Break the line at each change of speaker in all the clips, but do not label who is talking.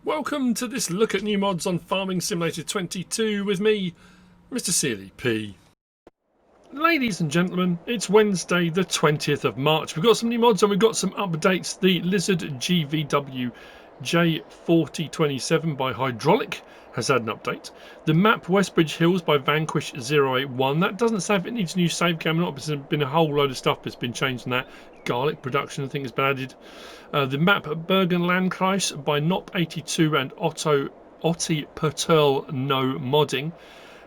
Welcome to this look at new mods on Farming Simulator 22 with me, MrSealyp. Ladies and gentlemen, it's Wednesday the 20th of March. We've got some new mods and we've got some updates. The Lizard GVW J4027 by Hydraulic has had an update. The map Westbridge Hills by Vanquish081, that doesn't say if it needs a new save game or not, but there's been a whole load of stuff that's been changed in that. Garlic production I think has been added. The map Bergenlandkreis by Nop82 and Otti Pertel No Modding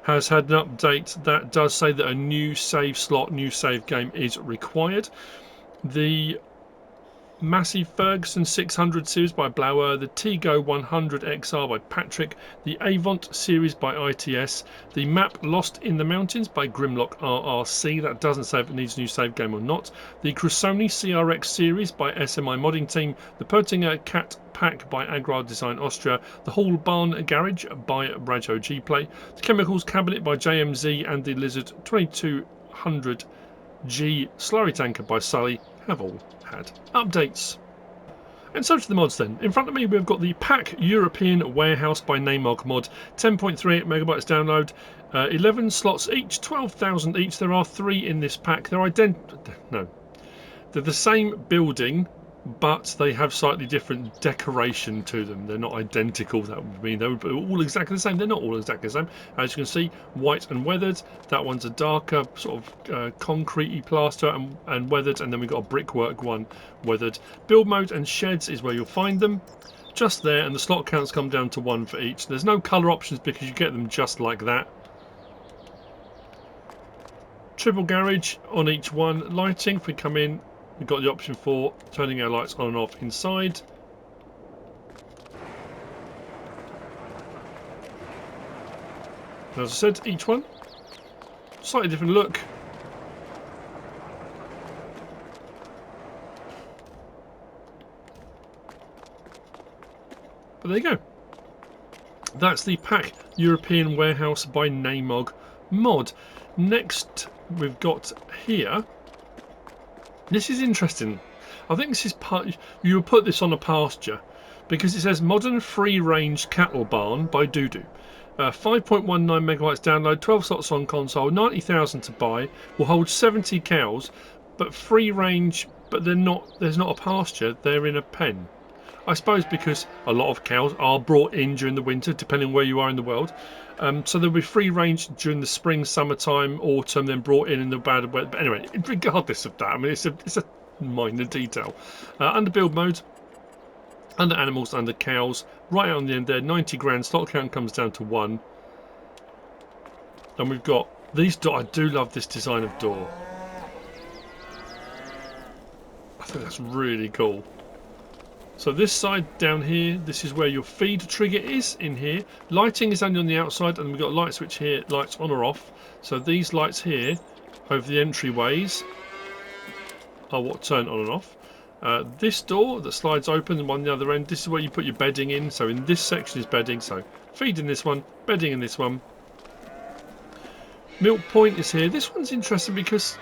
has had an update that does say that a new save slot, new save game is required. The Massey Ferguson 600 series by Blower, the Tego 100 XR by Patrick, the Avant series by ITS, the map Lost in the Mountains by Grimlock RRC, that doesn't say if it needs a new save game or not, the Crusoni CRX series by SMI Modding Team, the Pertinger Cat Pack by Agrar Design Austria, the Hall Barn Garage by Rajo G-Play, the Chemicals Cabinet by JMZ, and the Lizard 2200G Slurry Tanker by Sully have all had updates. And so to the mods then. In front of me we've got the Pack European Warehouse by naimog mod, 10.38 megabytes download, 11 slots each, 12,000 each. There are 3 in this pack. They're the same building, but they have slightly different decoration to them. They're not identical. That would mean they're all exactly the same. They're not all exactly the same. As you can see, white and weathered. That one's a darker sort of concrete-y plaster and weathered, and then we've got a brickwork one weathered. Build mode and sheds is where you'll find them. Just there, and the slot counts come down to 1 for each. There's no colour options because you get them just like that. Triple garage on each one. Lighting, if we come in, we've got the option for turning our lights on and off inside. As I said, each one slightly different look. But there you go. That's the Pack European Warehouse by naimog mod. Next we've got here. This is interesting. I think this is part. You would put this on a pasture because it says Modern Free Range Cattle Barn by Doodoo. 5.19 megabytes download, 12 slots on console, 90,000 to buy. Will hold 70 cows, but free range. But they're not. There's not a pasture. They're in a pen. I suppose because a lot of cows are brought in during the winter, depending where you are in the world. So there'll be free range during the spring, summertime, autumn, then brought in the bad weather. But anyway, regardless of that, I mean, it's a minor detail. Under build mode, under animals, under cows, right on the end there, 90 grand. Slot count comes down to 1. And we've got these. I do love this design of door. I think that's really cool. So this side down here, this is where your feed trigger is in here. Lighting is only on the outside, and we've got a light switch here, lights on or off. So these lights here over the entryways are what turn on and off. This door that slides open and on the other end, this is where you put your bedding in. So in this section is bedding, so feed in this one, bedding in this one. Milk point is here. This one's interesting because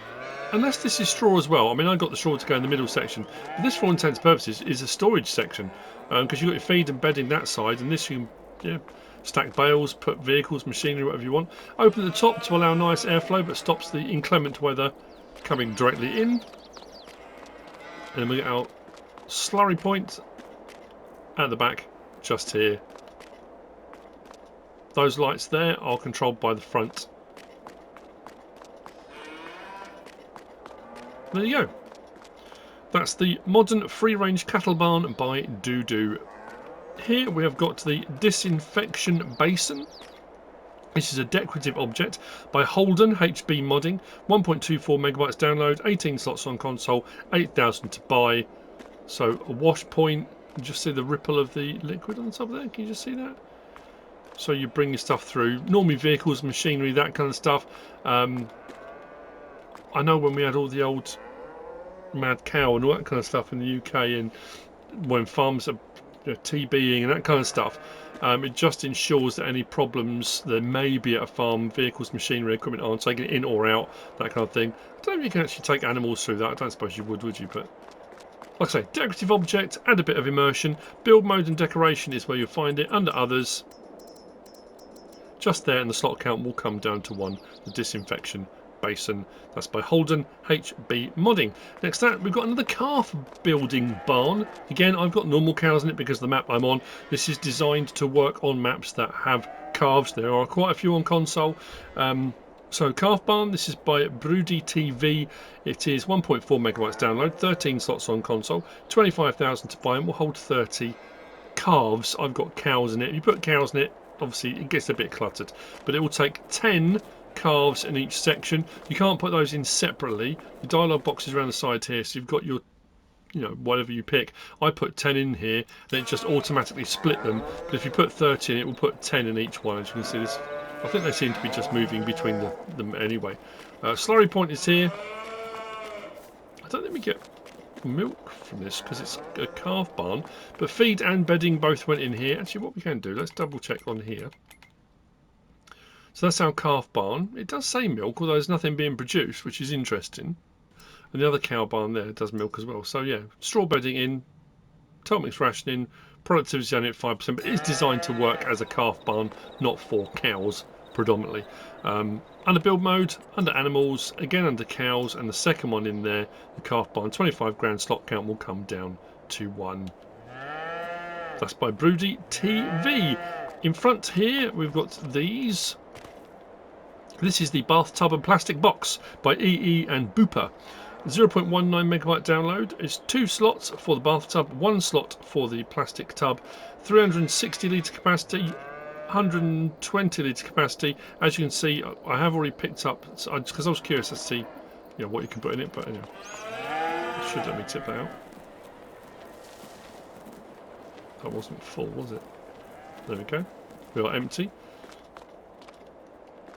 unless this is straw as well, I mean I got the straw to go in the middle section, but this for all intents and purposes is a storage section because you've got your feed and bedding that side, and this you can stack bales, put vehicles, machinery, whatever you want. Open at the top to allow nice airflow but stops the inclement weather coming directly in. And then we get our slurry point at the back just here. Those lights there are controlled by the front. There you go. That's the Modern Free Range Cattle Barn by Doodoo. Here we have got the Disinfection Basin. This is a decorative object by Holden, HB Modding. 1.24 megabytes download, 18 slots on console, 8,000 to buy. So a wash point. You just see the ripple of the liquid on the top of there. Can you just see that? So you bring your stuff through. Normally vehicles, machinery, that kind of stuff. I know when we had all the old mad cow and all that kind of stuff in the UK, and when farms are TBing and that kind of stuff, it just ensures that any problems there may be at a farm, vehicles, machinery, equipment aren't taken in or out, that kind of thing. I don't know if you can actually take animals through that. I don't suppose you would you? But Like I say, decorative object, add a bit of immersion. Build mode and decoration is where you'll find it. Under others, just there, and the slot count will come down to 1. The Disinfection Basin. That's by Holden HB Modding. Next to that, we've got another calf building barn. Again, I've got normal cows in it because of the map I'm on. This is designed to work on maps that have calves. There are quite a few on console. So calf barn, this is by BrudiTV. It is 1.4 megabytes download, 13 slots on console, 25,000 to buy, and will hold 30 calves. I've got cows in it. If you put cows in it, obviously it gets a bit cluttered, but it will take 10 calves in each section. You can't put those in separately. The dialogue box is around the side here, so you've got your, whatever you pick. I put 10 in here, then it just automatically split them. But if you put 30 in, it will put 10 in each one. As you can see, this, I think they seem to be just moving between them anyway. Slurry point is here. I don't think we get milk from this because it's a calf barn, but feed and bedding both went in here. Actually, what we can do, let's double check on here. So that's our calf barn. It does say milk, although there's nothing being produced, which is interesting. And the other cow barn there does milk as well. So yeah, straw bedding in, total mix rationing, productivity only at 5%, but it is designed to work as a calf barn, not for cows predominantly. Under build mode, under animals, again under cows, and the second one in there, the calf barn, 25 grand slot count will come down to 1. That's by BrudiTV. In front here, we've got these. This is the Bathtub Plastic Box by EE and Buper. 0.19 megabyte download. It's 2 slots for the bathtub, 1 slot for the plastic tub, 360 litre capacity, 120 litre capacity. As you can see, I have already picked up, because I was curious to see what you can put in it, but anyway, it should let me tip that out. That wasn't full, was it? There we go. We are empty.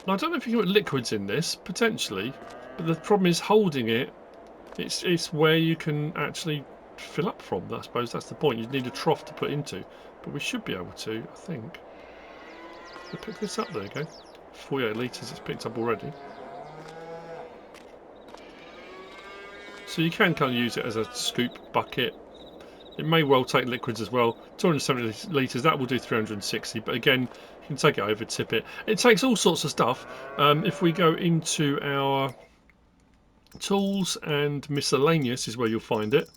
Now, I don't know if you can put liquids in this, potentially, but the problem is holding it. It's where you can actually fill up from. I suppose that's the point. You need a trough to put into, but we should be able to, I think. So pick this up. There you go. 48 litres. It's picked up already. So you can kind of use it as a scoop bucket. It may well take liquids as well. 270 litres. That will do 360. But again, you can take it over, tip it. It takes all sorts of stuff. If we go into our tools and miscellaneous is where you'll find it.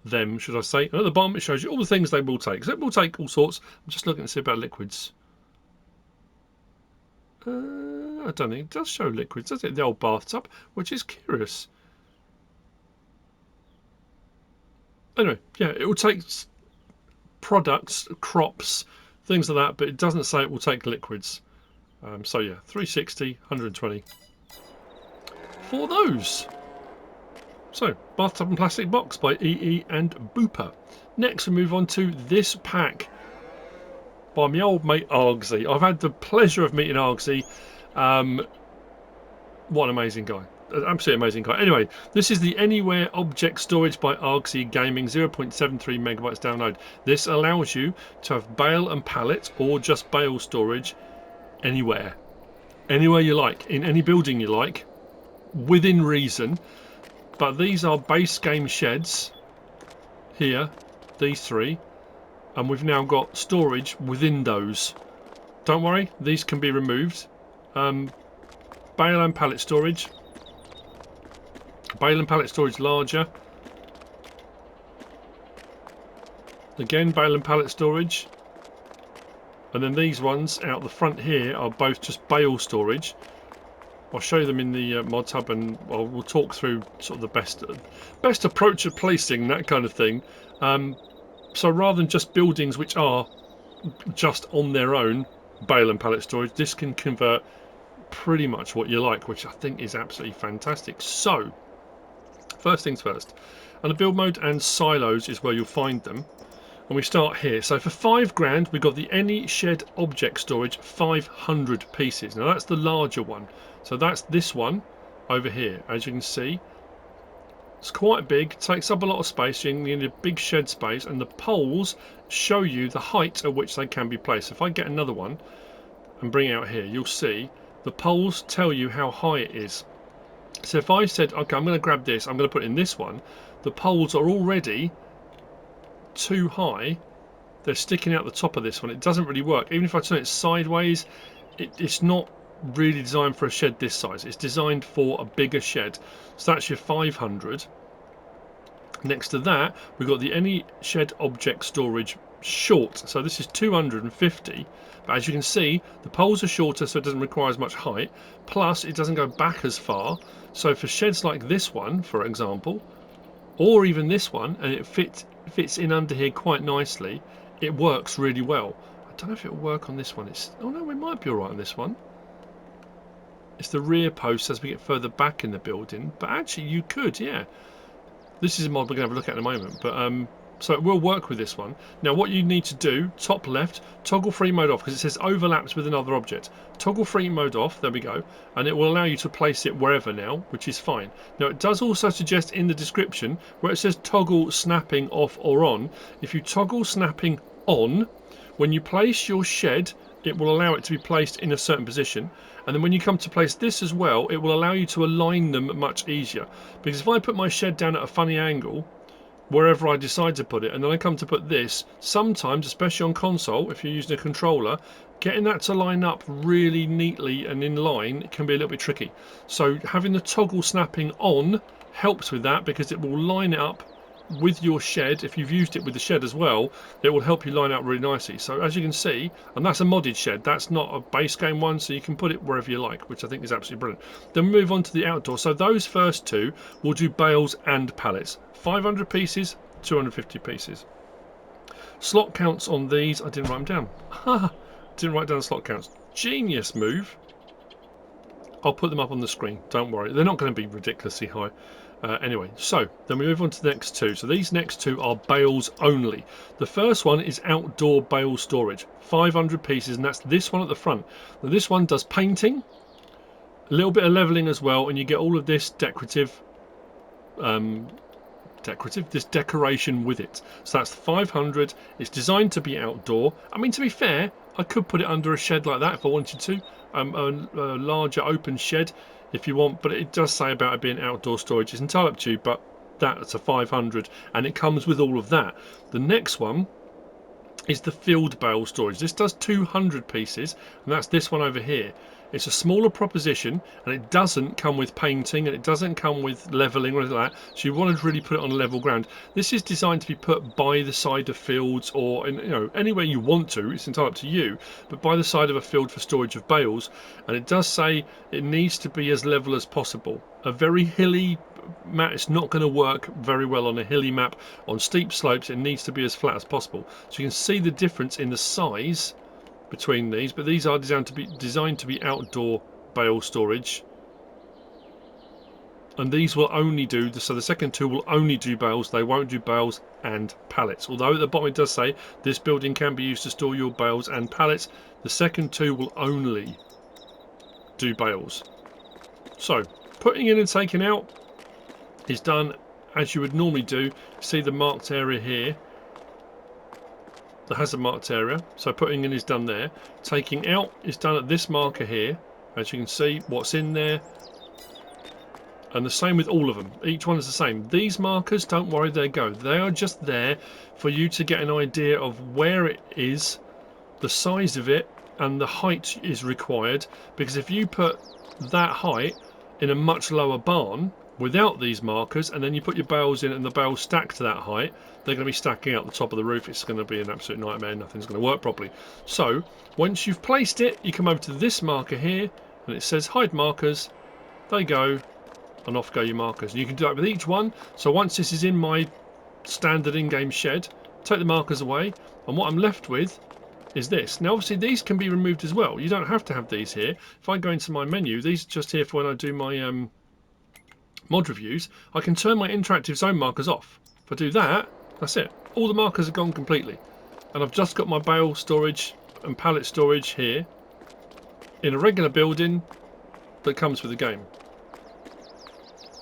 Them, should I say. And at the bottom it shows you all the things they will take. So it will take all sorts. I'm just looking to see about liquids. I don't think it does show liquids, does it? The old bathtub, which is curious. Anyway, yeah, it will take products, crops, things like that, but it doesn't say it will take liquids. So yeah, 360, 120 for those. So, Bathtub and Plastic Box by EE and Buper. Next we move on to this pack by my old mate Argsy. I've had the pleasure of meeting Argsy. What an amazing guy. An absolutely amazing guy. Anyway, this is the Anywhere Object Storage by Argsy Gaming, 0.73 megabytes download. This allows you to have bale and pallet or just bale storage anywhere. Anywhere you like, in any building you like, within reason. But these are base game sheds here, these three, and we've now got storage within those. Don't worry, these can be removed. Bale and pallet storage. Bale and pallet storage larger. Again, bale and pallet storage. And then these ones out the front here are both just bale storage. I'll show them in the mod hub, and we'll talk through sort of the best approach of placing that kind of thing. So rather than just buildings which are just on their own bale and pallet storage, this can convert pretty much what you like, which I think is absolutely fantastic. So first things first, and the build mode and silos is where you'll find them. And we start here. So for 5 grand, we've got the Any Shed Object Storage 500 pieces. Now that's the larger one. So that's this one over here. As you can see, it's quite big, takes up a lot of space. You need a big shed space, and the poles show you the height at which they can be placed. If I get another one and bring it out here, you'll see the poles tell you how high it is. So if I said, okay, I'm going to grab this, I'm going to put it in this one, the poles are already too high. They're sticking out the top of this one. It doesn't really work. Even if I turn it sideways, it's not really designed for a shed this size. It's designed for a bigger shed. So that's your 500. Next to that, we've got the any shed object storage short. So this is 250. But as you can see, the poles are shorter, so it doesn't require as much height. Plus, it doesn't go back as far. So for sheds like this one, for example, or even this one, and it fits in under here quite nicely, it works really well. I don't know if it'll work on this one. Oh no, we might be alright on this one. It's the rear post as we get further back in the building, but actually you could, yeah. This is a mod we're going to have a look at in a moment, but so it will work with this one. Now what you need to do, top left, toggle free mode off, because it says overlaps with another object. Toggle free mode off, there we go, and it will allow you to place it wherever now, which is fine. Now it does also suggest in the description, where it says toggle snapping off or on, if you toggle snapping on, when you place your shed, it will allow it to be placed in a certain position, and then when you come to place this as well, it will allow you to align them much easier. Because if I put my shed down at a funny angle, wherever I decide to put it, and then I come to put this, sometimes, especially on console, if you're using a controller, getting that to line up really neatly and in line can be a little bit tricky. So having the toggle snapping on helps with that, because it will line it up with your shed. If you've used it with the shed as well, it will help you line up really nicely. So as you can see, and that's a modded shed, that's not a base game one, so you can put it wherever you like, which I think is absolutely brilliant. Then we move on to the outdoor. So those first two will do bales and pallets, 500 pieces, 250 pieces. Slot counts on these, I didn't write them down. Didn't write down the slot counts. Genius move. I'll put them up on the screen, don't worry, they're not going to be ridiculously high. Anyway, so then we move on to the next two. So these next two are bales only. The first one is outdoor bale storage, 500 pieces, and that's this one at the front. Now this one does painting, a little bit of leveling as well, and you get all of this decorative this decoration with it. So that's 500. It's designed to be outdoor. I mean, to be fair, I could put it under a shed like that if I wanted to, a larger open shed if you want, but it does say about it being outdoor storage. It's entirely up to you, but that's a 500 and it comes with all of that. The next one is the field bale storage. This does 200 pieces, and that's this one over here. It's a smaller proposition, and it doesn't come with painting, and it doesn't come with levelling or anything like that, so you want to really put it on level ground. This is designed to be put by the side of fields, or in, anywhere you want to. It's entirely up to you, but by the side of a field for storage of bales. And it does say it needs to be as level as possible. A very hilly map, it's not going to work very well on a hilly map. On steep slopes, it needs to be as flat as possible. So you can see the difference in the size between these, but these are designed to be outdoor bale storage, and these will only do, so the second two will only do bales. They won't do bales and pallets, although at the bottom it does say this building can be used to store your bales and pallets. The second two will only do bales. So putting in and taking out is done as you would normally do. See the marked area here, the hazard marked area, so putting in is done there. Taking out is done at this marker here. As you can see, what's in there, and the same with all of them. Each one is the same. These markers, don't worry, they go. They are just there for you to get an idea of where it is, the size of it, and the height is required, because if you put that height in a much lower barn without these markers, and then you put your bales in and the bales stack to that height, they're going to be stacking out the top of the roof. It's going to be an absolute nightmare. Nothing's going to work properly. So once you've placed it, you come over to this marker here, and it says hide markers. They go, and off go your markers. And you can do that with each one. So once this is in my standard in-game shed, take the markers away, and what I'm left with is this. Now obviously these can be removed as well. You don't have to have these here. If I go into my menu, these are just here for when I do my mod reviews. I can turn my interactive zone markers off. If I do that, that's it. All the markers are gone completely, and I've just got my bale storage and pallet storage here in a regular building that comes with the game.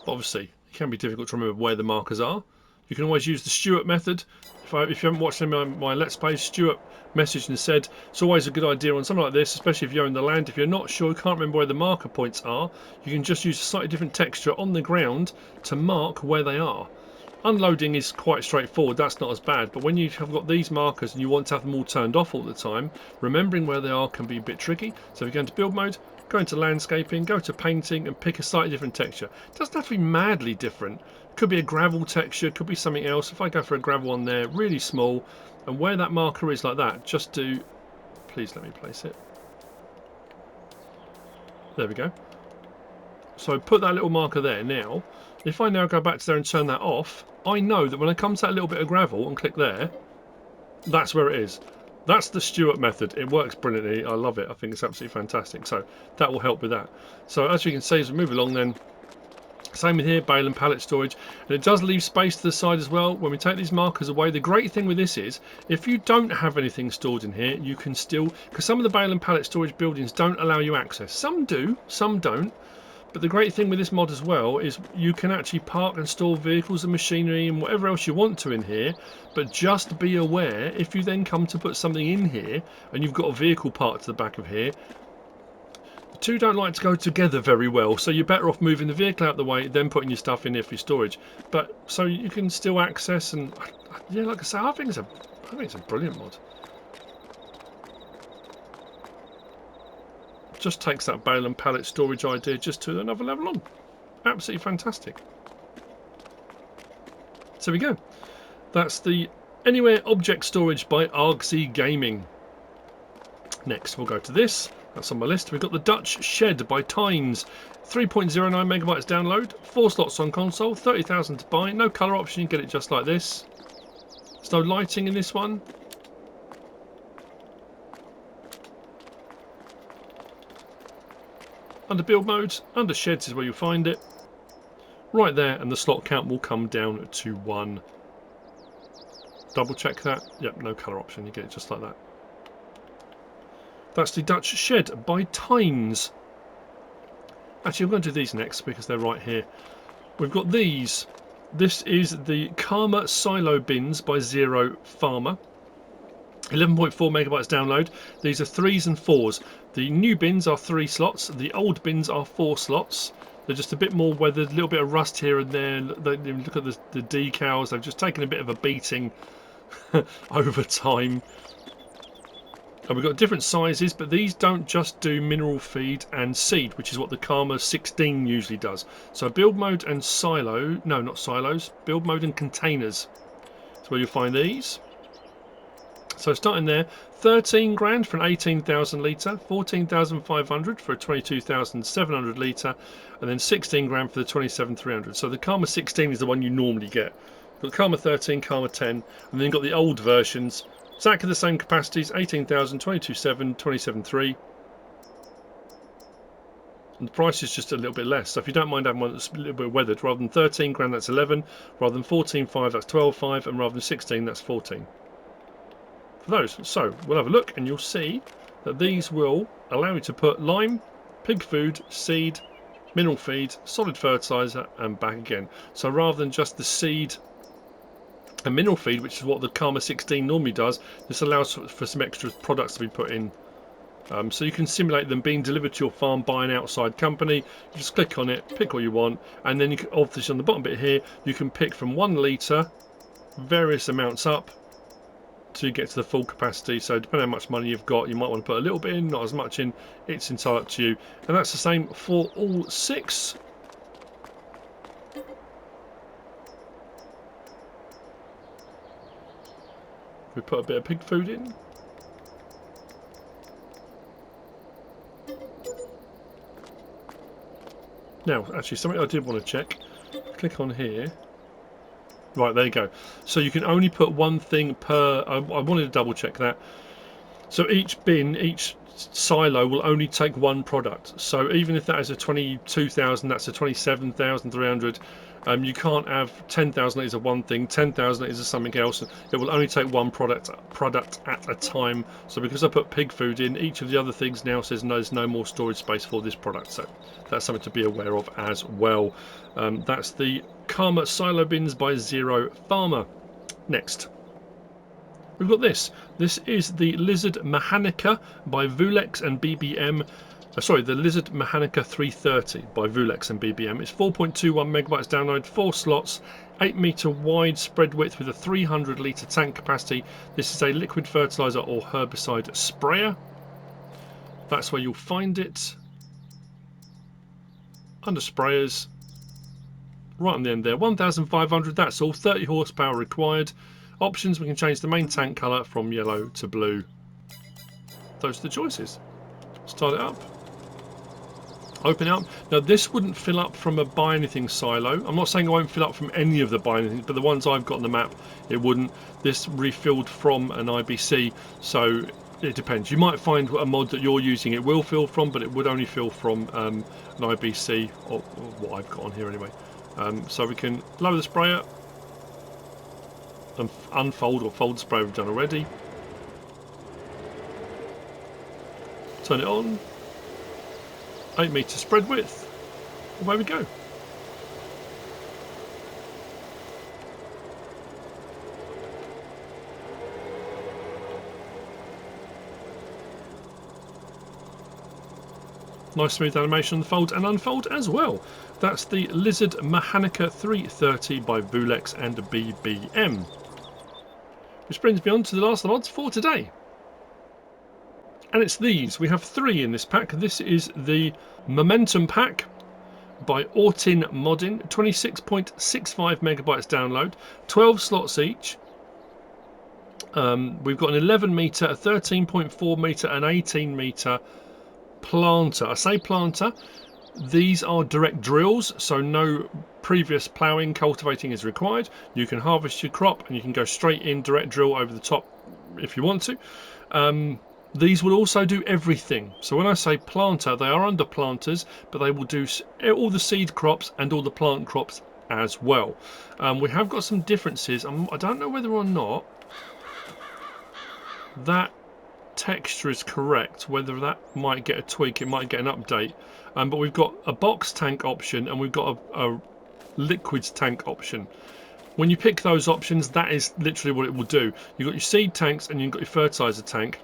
Obviously it can be difficult to remember where the markers are, You can always use the Stuart method. If you haven't watched any of my Let's Plays, Stuart messaged and said it's always a good idea on something like this, especially if you're in the land. If you're not sure, you can't remember where the marker points are, you can just use a slightly different texture on the ground to mark where they are. Unloading is quite straightforward, that's not as bad, but when you have got these markers and you want to have them all turned off all the time, remembering where they are can be a bit tricky. So if you go into build mode, go into landscaping, go to painting and pick a slightly different texture. It doesn't have to be madly different. It could be a gravel texture, could be something else. If I go for a gravel one there, really small, and where that marker is like that, just do, please let me place it. There we go. So put that little marker there. Now, if I now go back to there and turn that off, I know that when I come to that little bit of gravel and click there, that's where it is. That's the Stuart method. It works brilliantly. I love it. I think it's absolutely fantastic. So that will help with that. So as you can see, as we move along then, same with here, bale and pallet storage. And it does leave space to the side as well. When we take these markers away, the great thing with this is, if you don't have anything stored in here, you can still, because some of the bale and pallet storage buildings don't allow you access. Some do, some don't. But the great thing with this mod as well is you can actually park and store vehicles and machinery and whatever else you want to in here, but just be aware if you then come to put something in here and you've got a vehicle parked to the back of here, the two don't like to go together very well, so you're better off moving the vehicle out of the way then putting your stuff in here for your storage. But so you can still access, and yeah, like I say, I think it's a brilliant mod. Just takes that bale and pallet storage idea just to another level on. Absolutely fantastic. So we go. That's the Anywhere Object Storage by Argsy Gaming. Next we'll go to this. That's on my list. We've got the Dutch Shed by Tynes. 3.09 megabytes download. 4 slots on console. 30,000 to buy. No colour option. You get it just like this. There's no lighting in this one. Under build modes, under sheds is where you'll find it. Right there, and the slot count will come down to 1. Double check that. Yep, no colour option, you get it just like that. That's the Dutch Shed by Tynes. Actually, I'm going to do these next because they're right here. We've got these. This is the Karma Silo Bins by ZeroFarmer. 11.4 megabytes download. These are 3s and 4s. The new bins are 3 slots. The old bins are 4 slots. They're just a bit more weathered, a little bit of rust here and there. Look at the decals. They've just taken a bit of a beating over time. And we've got different sizes, but these don't just do mineral feed and seed, which is what the Karma 16 usually does. So build mode and silo, no, not silos, build mode and containers. That's where you'll find these. So starting there, 13 grand for an 18,000 litre, 14,500 for a 22,700 litre, and then 16 grand for the 27,300. So the Karma 16 is the one you normally get. You've got the Karma 13, Karma 10, and then you've got the old versions. Exactly the same capacities, 18,000, 22,700, 27,300. And the price is just a little bit less. So if you don't mind having one that's a little bit weathered, rather than 13 grand, that's 11, rather than 14,500, that's 12,500, and rather than 16, that's 14. Those. So we'll have a look and you'll see that these will allow you to put lime, pig food, seed, mineral feed, solid fertilizer and back again. So rather than just the seed and mineral feed, which is what the Karma 16 normally does, this allows for some extra products to be put in. So you can simulate them being delivered to your farm by an outside company. You just click on it, pick what you want, and then you can, obviously on the bottom bit here, you can pick from 1 litre, various amounts up, to get to the full capacity. So depending on how much money you've got, you might want to put a little bit in, not as much in. It's entirely up to you, and that's the same for all 6. We put a bit of pig food in. Now actually something I did want to check, click on here. Right, there you go. So you can only put 1 thing per... I wanted to double check that. So each bin, each silo will only take 1 product. So even if that is a 22,000, that's a 27,300. You can't have 10,000 litres of one thing, 10,000 litres of something else. It will only take one product at a time. So because I put pig food in, each of the other things now says no, there's no more storage space for this product. So that's something to be aware of as well. That's the Karma Silo Bins by ZeroFarmer. Next, we've got this. This is the Lizard Mehanika by VuleX and BBM. Sorry, the Lizard Mehanika 330 by VuleX and BBM. It's 4.21 megabytes download, 4 slots, 8 meter wide spread width with a 300 litre tank capacity. This is a liquid fertilizer or herbicide sprayer. That's where you'll find it. Under sprayers, right on the end there. 1,500. That's all. 30 horsepower required. Options: we can change the main tank colour from yellow to blue. Those are the choices. Start it up. Open it up. Now this wouldn't fill up from a buy anything silo. I'm not saying it won't fill up from any of the buy anything, but the ones I've got on the map, it wouldn't. This refilled from an IBC, so it depends. You might find a mod that you're using it will fill from, but it would only fill from an IBC, or what I've got on here anyway. So we can lower the sprayer and unfold or fold the sprayer we've done already. Turn it on. 8 meter spread width. Away we go. Nice smooth animation on the fold and unfold as well. That's the Lizard Mehanika 330 by VuleX and BBM. Which brings me on to the last of the mods for today. And it's these. We have 3 in this pack. This is the Momentum Pack by Ortin Modding. 26.65 megabytes download. 12 slots each. We've got an 11 metre, a 13.4 metre and 18 metre planter. I say planter. These are direct drills, so no previous ploughing, cultivating is required. You can harvest your crop and you can go straight in, direct drill over the top if you want to. These will also do everything. So when I say planter, they are under planters, but they will do all the seed crops and all the plant crops as well. We have got some differences. I don't know whether or not that texture is correct, whether that might get a tweak, it might get an update. But we've got a box tank option and we've got a liquids tank option. When you pick those options, that is literally what it will do. You've got your seed tanks and you've got your fertilizer tank.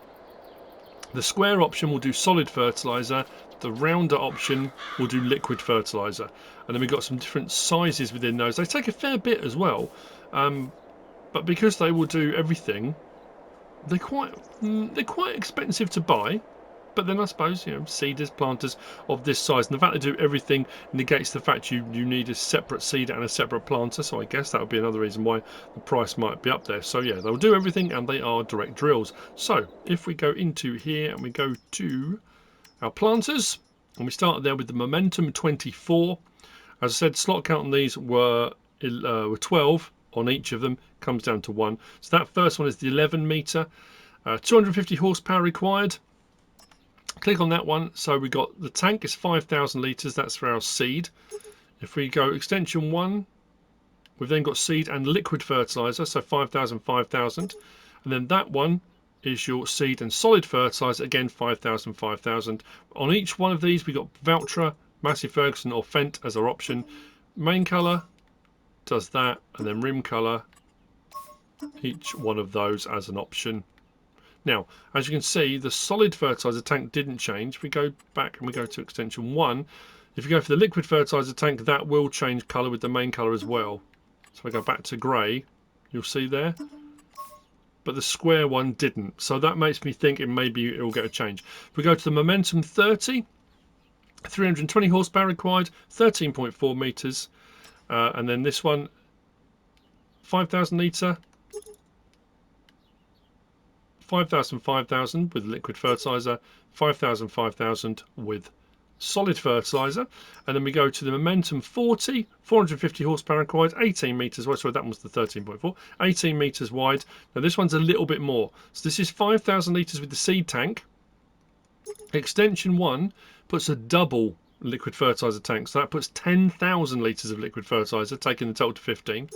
The square option will do solid fertilizer, the rounder option will do liquid fertilizer, and then we've got some different sizes within those. They take a fair bit as well, but because they will do everything, they're quite expensive to buy. But then I suppose, you know, seeders, planters of this size, and the fact they do everything negates the fact you need a separate seeder and a separate planter. So I guess that would be another reason why the price might be up there. So yeah, they'll do everything and they are direct drills. So if we go into here and we go to our planters, and we start there with the Momentum 24. As I said, slot count on these were 12 on each of them, comes down to 1. So that first one is the 11 meter, 250 horsepower required. Click on that one. So we got the tank is 5,000 litres. That's for our seed. If we go extension 1, we've then got seed and liquid fertilizer. So 5,000, 5,000. And then that one is your seed and solid fertilizer. Again, 5,000, 5,000. On each one of these, we got Valtra, Massey Ferguson or Fent as our option. Main colour does that. And then rim colour, each one of those as an option. Now, as you can see, the solid fertilizer tank didn't change. We go back and we go to extension 1. If you go for the liquid fertilizer tank, that will change colour with the main colour as well. So we go back to grey, you'll see there. But the square one didn't. So that makes me think maybe it will get a change. If we go to the Momentum 30, 320 horsepower required, 13.4 metres. And then this one, 5,000 litre. 5,000, 5,000 with liquid fertilizer, 5,000, 5,000 with solid fertilizer. And then we go to the Momentum 40, 450 horsepower required, 18 metres wide. Sorry, that was the 13.4, 18 metres wide. Now this one's a little bit more. So this is 5,000 litres with the seed tank. Extension 1 puts a double liquid fertilizer tank. So that puts 10,000 litres of liquid fertilizer, taking the total to 15.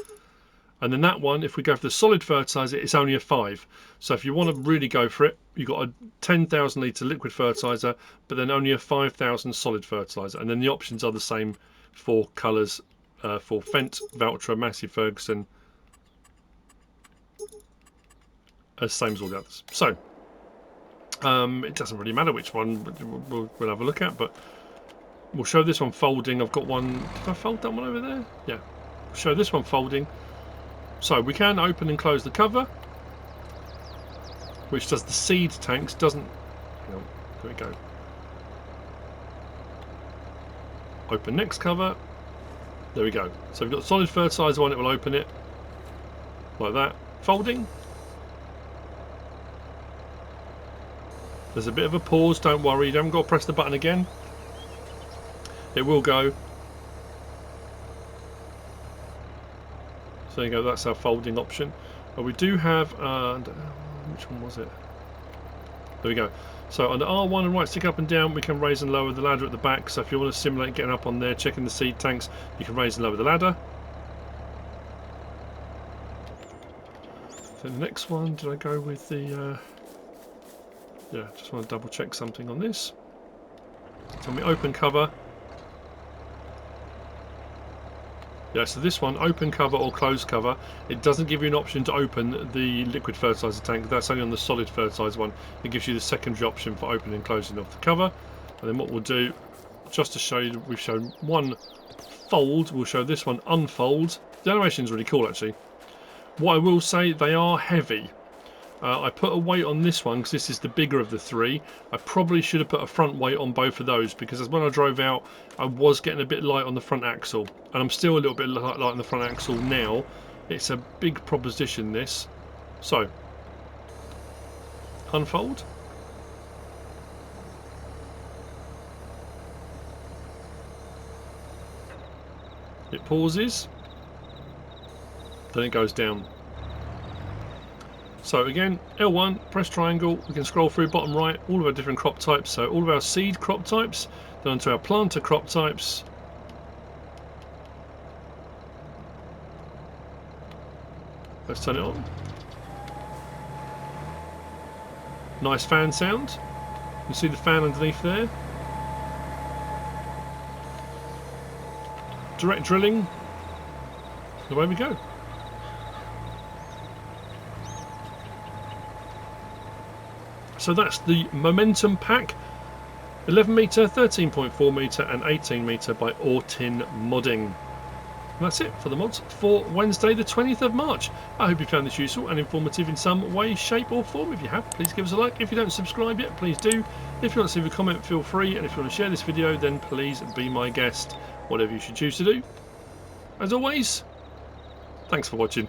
And then that one, if we go for the solid fertilizer, it's only a 5. So if you want to really go for it, you've got a 10,000 litre liquid fertilizer, but then only a 5,000 solid fertilizer. And then the options are the same for colours, for Fendt, Valtra, Massey Ferguson, as same as all the others. So it doesn't really matter which one we'll have a look at, but we'll show this one folding. I've got one. Did I fold that one over there? Yeah. We'll show this one folding. So we can open and close the cover, which does the seed tanks. Doesn't. Hang on, there we go. Open next cover. There we go. So we've got solid fertilizer on it. We'll open it like that. Folding. There's a bit of a pause, don't worry, you haven't got to press the button again. It will go. So there you go, that's our folding option. But we do have, which one was it? There we go. So under R1 and right stick up and down, we can raise and lower the ladder at the back. So if you want to simulate getting up on there, checking the seed tanks, you can raise and lower the ladder. So the next one, did I go with the... yeah, just want to double check something on this. So we open cover. Yeah, so this one, open cover or close cover. It doesn't give you an option to open the liquid fertilizer tank. That's only on the solid fertilizer one. It gives you the secondary option for opening and closing of the cover. And then what we'll do, just to show you, we've shown one fold. We'll show this one unfold. The animation is really cool, actually. What I will say, they are heavy. I put a weight on this one because this is the bigger of the 3. I probably should have put a front weight on both of those because as when I drove out, I was getting a bit light on the front axle, and I'm still a little bit light on the front axle now. It's a big proposition, this. So, unfold. It pauses. Then it goes down. So again, L1, press triangle, we can scroll through bottom right, all of our different crop types. So all of our seed crop types, then onto our planter crop types. Let's turn it on. Nice fan sound. You can see the fan underneath there. Direct drilling. Away we go. So that's the Momentum Pack, 11 metre, 13.4 metre and 18 metre by Ortin Modding. And that's it for the mods for Wednesday the 20th of March. I hope you found this useful and informative in some way, shape or form. If you have, please give us a like. If you don't subscribe yet, please do. If you want to leave a comment, feel free. And if you want to share this video, then please be my guest. Whatever you should choose to do. As always, thanks for watching.